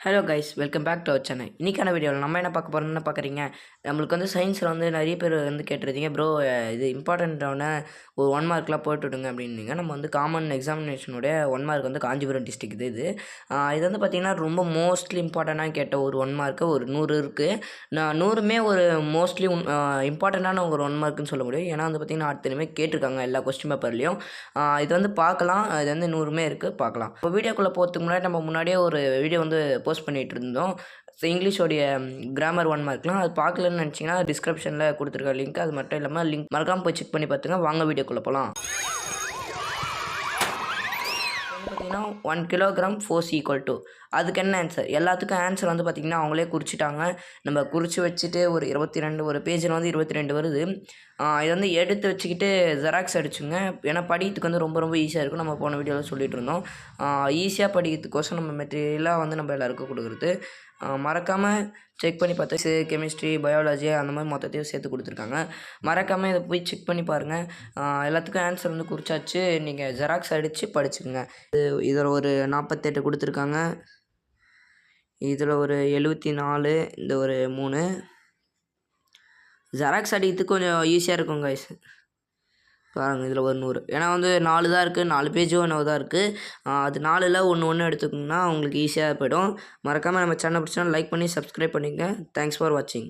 Hello guys, welcome back to our channel. இன்றைக்கான வீடியோவில் நம்ம என்ன பார்க்க போகிறோம்னு பார்க்குறீங்க. நம்மளுக்கு வந்து சயின்ஸில் வந்து நிறைய பேர் வந்து கேட்டிருந்தீங்க, ப்ரோ இது இம்பார்ட்டண்ட்டான ஒரு 1 மார்க்லாம் போட்டு விடுங்க அப்படின்னீங்க. நம்ம வந்து காமன் எக்ஸாமினேஷனுடைய 1 மார்க் வந்து காஞ்சிபுரம் டிஸ்ட்ரிக்ட் இது இது வந்து பார்த்திங்கன்னா ரொம்ப மோஸ்ட்லி இம்பார்ட்டண்ட்டாக கேட்ட ஒரு 1 மார்க்கு ஒரு 100 இருக்குது. நான் 100மே ஒரு மோஸ்ட்லி இம்பார்ட்டண்ட்டான ஒரு 1 மார்க்குன்னு சொல்ல முடியும். ஏன்னா வந்து பார்த்திங்கன்னா அடுத்ததுமே கேட்டிருக்காங்க எல்லா கொஸ்டின் பேப்பர்லேயும். இது வந்து பார்க்கலாம், இது வந்து 100மே இருக்குது, பார்க்கலாம். இப்போ வீடியோக்குள்ளே போகிறதுக்கு முன்னாடி நம்ம முன்னாடியே ஒரு வீடியோ வந்து போஸ்ட் பண்ணிகிட்டு இருந்தோம். இங்கிலீஷோடைய கிராமர் 1 மார்க்லாம் அது பார்க்கலன்னு நினச்சிங்கன்னா டிஸ்கிரிப்ஷனில் கொடுத்துருக்க லிங்க், அது மட்டும் இல்லாமல் லிங்க் மறக்காமல் போய் செக் பண்ணி பார்த்துங்க. வாங்க வீடியோக்குள்ளே போகலாம். பார்த்தீங்கன்னா 1 கிலோகிராம் ஃபோர்ஸ் ஈக்குவல் டு அதுக்கு என்ன ஆன்சர்? எல்லாத்துக்கும் ஆன்சர் வந்து பார்த்திங்கன்னா அவங்களே குறிச்சிட்டாங்க. நம்ம குறித்து வச்சுட்டு ஒரு 22 ஒரு பேஜில் வந்து 22 வருது. இதை வந்து எடுத்து வச்சுக்கிட்டு ஜெராக்ஸ் அடிச்சுங்க. ஏன்னா படிக்கிறதுக்கு வந்து ரொம்ப ரொம்ப ஈஸியாக இருக்கும். நம்ம போன வீடியோவில் சொல்லிகிட்டு இருந்தோம். ஈஸியாக படிக்கிறதுக்கோசம் நம்ம மெட்டீரியலாக வந்து நம்ம எல்லாருக்கும் கொடுக்குறது. மறக்காமல் செக் பண்ணி பார்த்து கெமிஸ்ட்ரி, பயாலஜி அந்த மாதிரி மொத்தத்தையும் சேர்த்து கொடுத்துருக்காங்க. மறக்காமல் இதை போய் செக் பண்ணி பாருங்கள். எல்லாத்துக்கும் ஆன்சர் வந்து குறிச்சாச்சு. நீங்கள் ஜெராக்ஸ் அடித்து படிச்சுக்கோங்க. இதில் ஒரு 48 கொடுத்துருக்காங்க. இதில் ஒரு 74, இந்த ஒரு 3. ஜெராக்ஸ் அடிக்கிறதுக்கு கொஞ்சம் ஈஸியாக இருக்கும் கைஸ். பாருங்கள், இதில் ஒரு 100. ஏன்னா வந்து 4 தான் இருக்குது, 4 பேஜும் ஒன்று தான் இருக்குது. அது 4ல் ஒன்று எடுத்துக்கோங்கன்னா உங்களுக்கு ஈஸியாக போய்டும். மறக்காமல் நம்ம சேனல் பிடிச்சா லைக் பண்ணி சப்ஸ்கிரைப் பண்ணிக்கங்க. தேங்க்ஸ் ஃபார் வாட்சிங்.